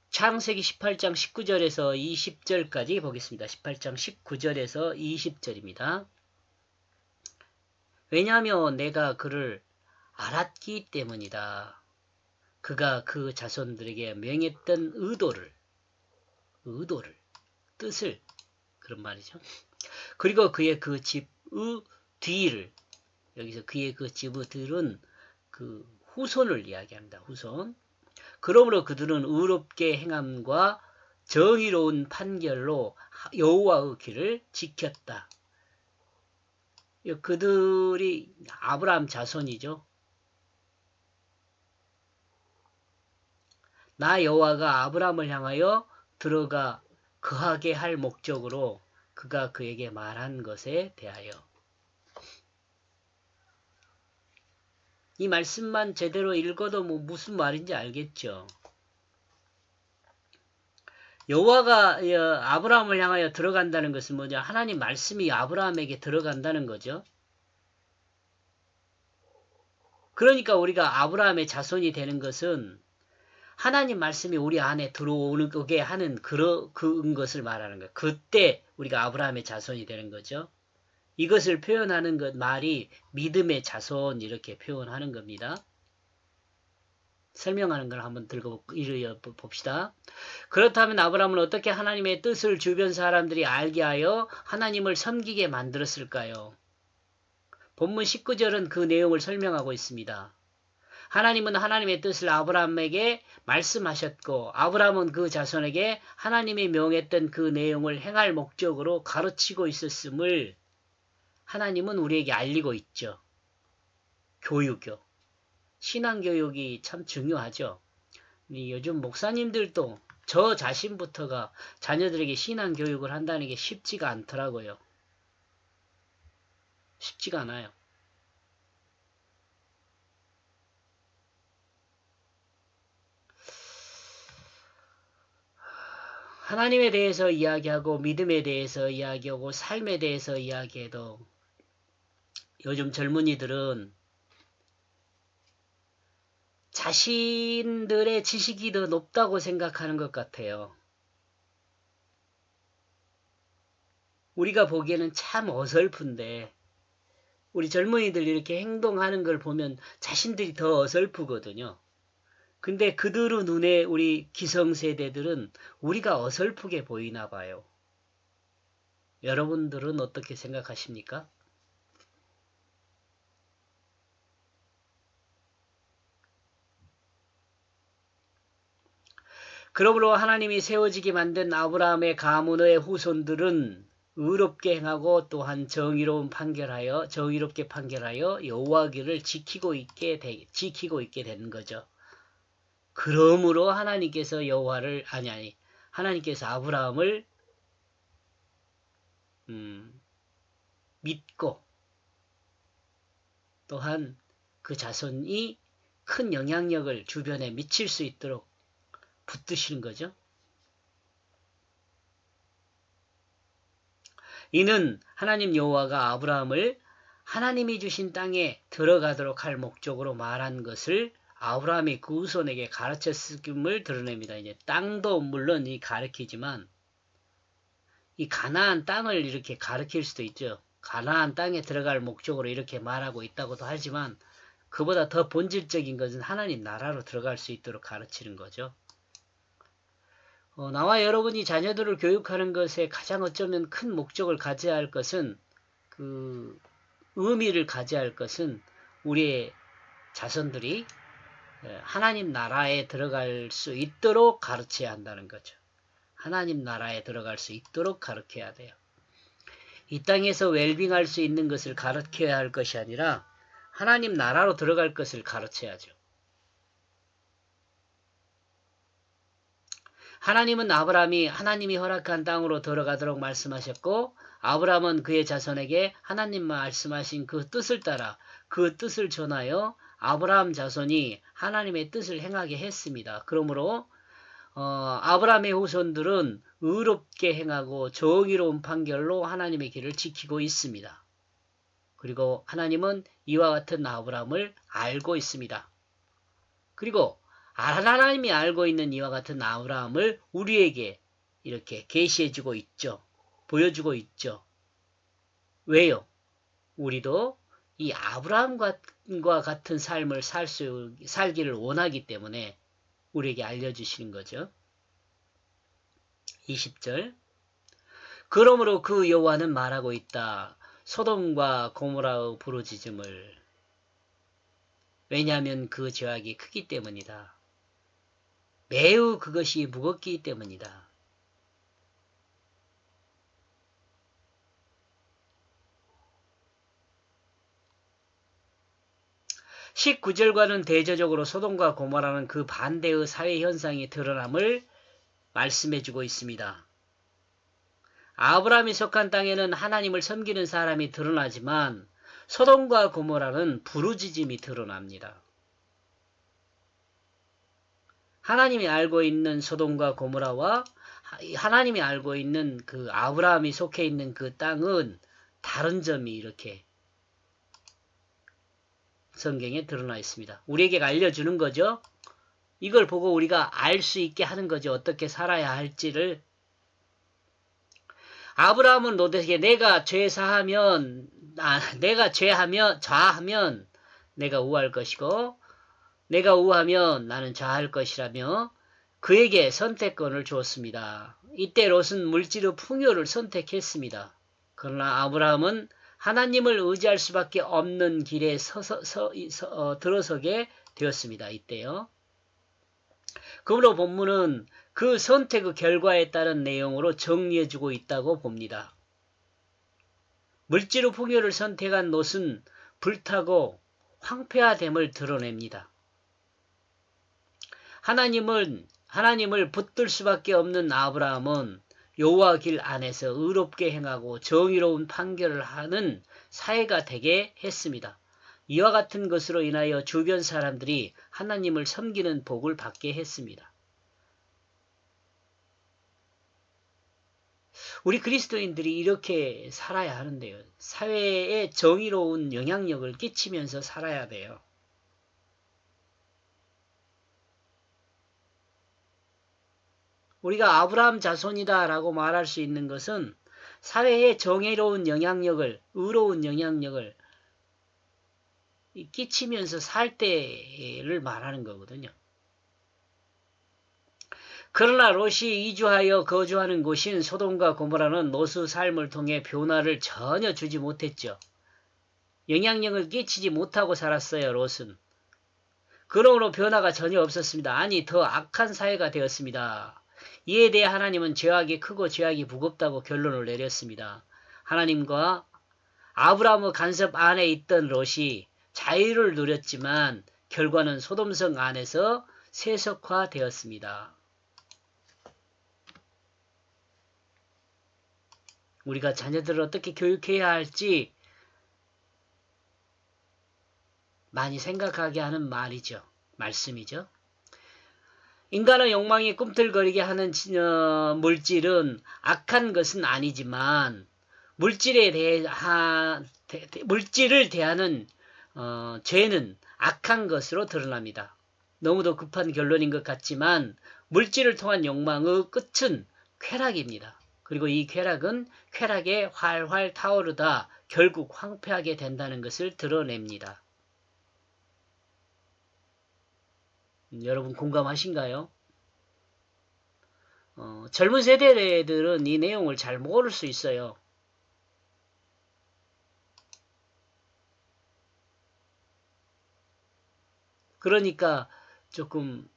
창세기 18장 19절에서 20절까지 보겠습니다. 18장 19절에서 20절입니다. 왜냐하면 내가 그를 알았기 때문이다. 그가 그 자손들에게 명했던 의도를, 뜻을, 그런 말이죠. 그리고 그의 그 집의 뒤를, 여기서 그의 그 집의 뒤는 그 후손을 이야기합니다. 후손. 그러므로 그들은 의롭게 행함과 정의로운 판결로 여호와의 길을 지켰다. 그들이 아브라함 자손이죠. 나 여호와가 아브라함을 향하여 들어가 거하게 할 목적으로 그가 그에게 말한 것에 대하여. 이 말씀만 제대로 읽어도 무슨 말인지 알겠죠. 여호와가 아브라함을 향하여 들어간다는 것은 뭐냐? 하나님 말씀이 아브라함에게 들어간다는 거죠. 그러니까 우리가 아브라함의 자손이 되는 것은 하나님 말씀이 우리 안에 들어오게 하는 그런 것을 말하는 거예요. 그때 우리가 아브라함의 자손이 되는 거죠. 이것을 표현하는 것 말이 믿음의 자손 이렇게 표현하는 겁니다. 설명하는 걸 한번 봅시다. 그렇다면 아브라함은 어떻게 하나님의 뜻을 주변 사람들이 알게 하여 하나님을 섬기게 만들었을까요? 본문 19절은 그 내용을 설명하고 있습니다. 하나님은 하나님의 뜻을 아브라함에게 말씀하셨고 아브라함은 그 자손에게 하나님이 명했던 그 내용을 행할 목적으로 가르치고 있었음을 하나님은 우리에게 알리고 있죠. 교육이요. 신앙교육이 참 중요하죠. 요즘 목사님들도 저 자신부터가 자녀들에게 신앙교육을 한다는 게 쉽지가 않더라고요. 쉽지가 않아요. 하나님에 대해서 이야기하고 믿음에 대해서 이야기하고 삶에 대해서 이야기해도 요즘 젊은이들은 자신들의 지식이 더 높다고 생각하는 것 같아요. 우리가 보기에는 참 어설픈데 우리 젊은이들 이렇게 행동하는 걸 보면 자신들이 더 어설프거든요. 근데 그들의 눈에 우리 기성세대들은 우리가 어설프게 보이나 봐요. 여러분들은 어떻게 생각하십니까? 그러므로 하나님이 세워지게 만든 아브라함의 가문의 후손들은 의롭게 행하고 또한 정의롭게 판결하여 여호와 길을 지키고 있게 되는 거죠. 그러므로 하나님께서 하나님께서 아브라함을 믿고 또한 그 자손이 큰 영향력을 주변에 미칠 수 있도록 붙드시는 거죠. 이는 하나님 여호와가 아브라함을 하나님이 주신 땅에 들어가도록 할 목적으로 말한 것을 아브라함이 그 후손에게 가르쳤음을 드러냅니다. 이제 땅도 물론 가르치지만 이 가나안 땅을 이렇게 가르칠 수도 있죠. 가나안 땅에 들어갈 목적으로 이렇게 말하고 있다고도 하지만 그보다 더 본질적인 것은 하나님 나라로 들어갈 수 있도록 가르치는 거죠. 나와 여러분이 자녀들을 교육하는 것에 가장 어쩌면 큰 목적을 가져야 할 것은 의미를 가져야 할 것은 우리의 자손들이 하나님 나라에 들어갈 수 있도록 가르쳐야 한다는 거죠. 하나님 나라에 들어갈 수 있도록 가르쳐야 돼요. 이 땅에서 웰빙할 수 있는 것을 가르쳐야 할 것이 아니라 하나님 나라로 들어갈 것을 가르쳐야죠. 하나님은 아브라함이 하나님이 허락한 땅으로 들어가도록 말씀하셨고 아브라함은 그의 자손에게 하나님 말씀하신 그 뜻을 따라 그 뜻을 전하여 아브라함 자손이 하나님의 뜻을 행하게 했습니다. 그러므로 아브라함의 후손들은 의롭게 행하고 정의로운 판결로 하나님의 길을 지키고 있습니다. 그리고 하나님은 이와 같은 아브라함을 알고 있습니다. 그리고 하나님이 알고 있는 이와 같은 아브라함을 우리에게 이렇게 계시해주고 있죠. 보여주고 있죠. 왜요? 우리도 이 아브라함과 같은 삶을 살기를 원하기 때문에 우리에게 알려주시는 거죠. 20절. 그러므로 그 여호와는 말하고 있다. 소돔과 고모라의 부르짖음을. 왜냐하면 그 죄악이 크기 때문이다. 매우 그것이 무겁기 때문이다. (19절과는) 대조적으로 소돔과 고모라는 그 반대의 사회 현상이 드러남을 말씀해주고 있습니다. 아브라함이 속한 땅에는 하나님을 섬기는 사람이 드러나지만 소돔과 고모라는 부르짖음이 드러납니다. 하나님이 알고 있는 소돔과 고모라와 하나님이 알고 있는 그 아브라함이 속해 있는 그 땅은 다른 점이 이렇게 성경에 드러나 있습니다. 우리에게 알려주는 거죠. 이걸 보고 우리가 알 수 있게 하는 거죠. 어떻게 살아야 할지를. 아브라함은 롯에게 내가 죄사하면 내가 좌하면 내가 우할 것이고 내가 우하면 나는 좌할 것이라며 그에게 선택권을 주었습니다. 이때 롯은 물질의 풍요를 선택했습니다. 그러나 아브라함은 하나님을 의지할 수밖에 없는 길에 들어서게 되었습니다. 이때요. 그러므로 본문은 그 선택의 결과에 따른 내용으로 정리해주고 있다고 봅니다. 물질의 풍요를 선택한 롯은 불타고 황폐화됨을 드러냅니다. 하나님을 붙들 수밖에 없는 아브라함은 여호와 길 안에서 의롭게 행하고 정의로운 판결을 하는 사회가 되게 했습니다. 이와 같은 것으로 인하여 주변 사람들이 하나님을 섬기는 복을 받게 했습니다. 우리 그리스도인들이 이렇게 살아야 하는데요. 사회에 정의로운 영향력을 끼치면서 살아야 돼요. 우리가 아브라함 자손이다 라고 말할 수 있는 것은 사회에 정의로운 영향력을, 의로운 영향력을 끼치면서 살 때를 말하는 거거든요. 그러나 롯이 이주하여 거주하는 곳인 소돔과 고모라는 롯의 삶을 통해 변화를 전혀 주지 못했죠. 영향력을 끼치지 못하고 살았어요. 롯은. 그러므로 변화가 전혀 없었습니다. 아니 더 악한 사회가 되었습니다. 이에 대해 하나님은 죄악이 크고 죄악이 무겁다고 결론을 내렸습니다. 하나님과 아브라함의 간섭 안에 있던 롯이 자유를 누렸지만 결과는 소돔성 안에서 세속화되었습니다. 우리가 자녀들을 어떻게 교육해야 할지 많이 생각하게 하는 말씀이죠. 인간의 욕망이 꿈틀거리게 하는 물질은 악한 것은 아니지만 물질을 대하는 죄는 악한 것으로 드러납니다. 너무도 급한 결론인 것 같지만 물질을 통한 욕망의 끝은 쾌락입니다. 그리고 이 쾌락은 쾌락에 활활 타오르다 결국 황폐하게 된다는 것을 드러냅니다. 여러분 공감하신가요? 젊은 세대들은 이 내용을 잘 모를 수 있어요. 그러니까 조금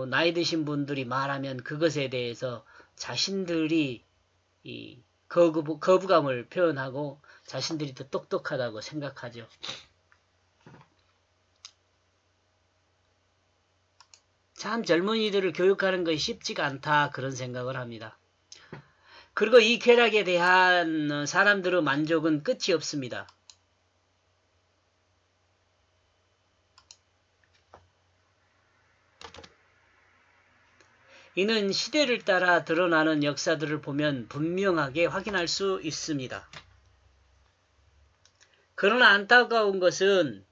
나이 드신 분들이 말하면 그것에 대해서 자신들이 이 거부감을 표현하고 자신들이 더 똑똑하다고 생각하죠. 참 젊은이들을 교육하는 것이 쉽지가 않다 그런 생각을 합니다. 그리고 이 쾌락에 대한 사람들의 만족은 끝이 없습니다. 이는 시대를 따라 드러나는 역사들을 보면 분명하게 확인할 수 있습니다. 그러나 안타까운 것은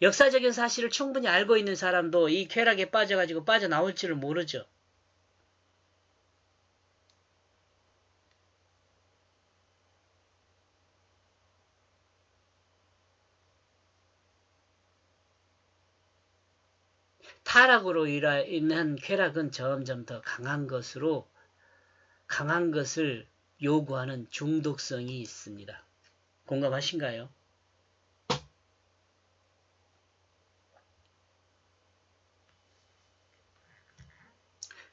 역사적인 사실을 충분히 알고 있는 사람도 이 쾌락에 빠져가지고 빠져나올 줄을 모르죠. 타락으로 인한 쾌락은 점점 더 강한 것을 요구하는 중독성이 있습니다. 공감하신가요?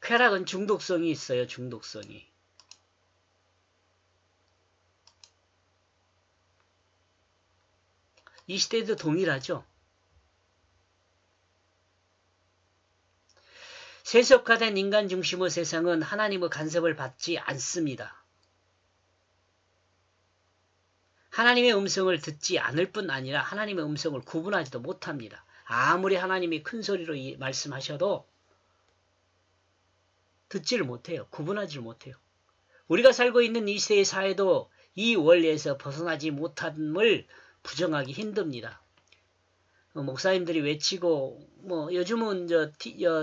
쾌락은 중독성이 있어요. 중독성이. 이 시대에도 동일하죠. 세속화된 인간 중심의 세상은 하나님의 간섭을 받지 않습니다. 하나님의 음성을 듣지 않을 뿐 아니라 하나님의 음성을 구분하지도 못합니다. 아무리 하나님이 큰 소리로 말씀하셔도 듣지를 못해요. 구분하지를 못해요. 우리가 살고 있는 이 시대의 사회도 이 원리에서 벗어나지 못함을 부정하기 힘듭니다. 목사님들이 외치고 요즘은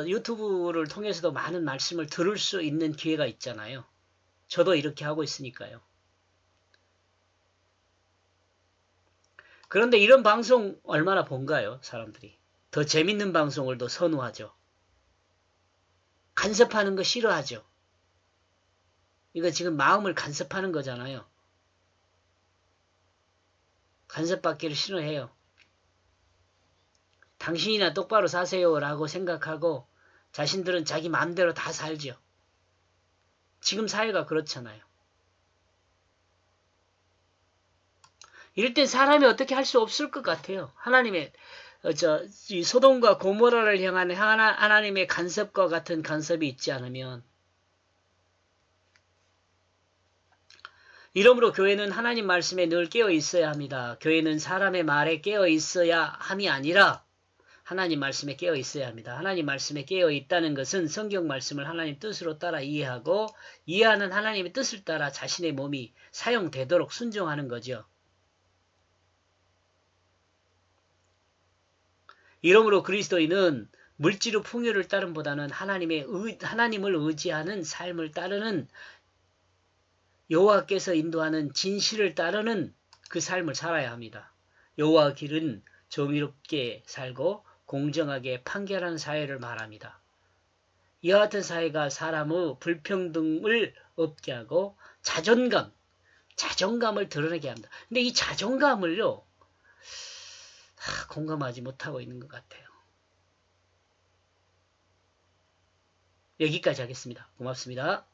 유튜브를 통해서도 많은 말씀을 들을 수 있는 기회가 있잖아요. 저도 이렇게 하고 있으니까요. 그런데 이런 방송 얼마나 본가요? 사람들이. 더 재밌는 방송을 더 선호하죠. 간섭하는 거 싫어하죠. 이거 지금 마음을 간섭하는 거잖아요. 간섭받기를 싫어해요. 당신이나 똑바로 사세요 라고 생각하고 자신들은 자기 마음대로 다 살죠. 지금 사회가 그렇잖아요. 이럴 땐 사람이 어떻게 할 수 없을 것 같아요. 하나님의 이 소돔과 고모라를 향한 하나님의 간섭과 같은 간섭이 있지 않으면, 이러므로 교회는 하나님 말씀에 늘 깨어 있어야 합니다. 교회는 사람의 말에 깨어 있어야 함이 아니라 하나님 말씀에 깨어 있어야 합니다. 하나님 말씀에 깨어 있다는 것은 성경 말씀을 하나님 뜻으로 따라 이해하고 이해하는 하나님의 뜻을 따라 자신의 몸이 사용되도록 순종하는 거죠. 이러므로 그리스도인은 물질의 풍요를 따름보다는 하나님을 의지하는 삶을 따르는, 여호와께서 인도하는 진실을 따르는 그 삶을 살아야 합니다. 여호와 길은 정의롭게 살고 공정하게 판결하는 사회를 말합니다. 이와 같은 사회가 사람의 불평등을 없게 하고 자존감을 드러내게 합니다. 근데 이 자존감을요, 공감하지 못하고 있는 것 같아요. 여기까지 하겠습니다. 고맙습니다.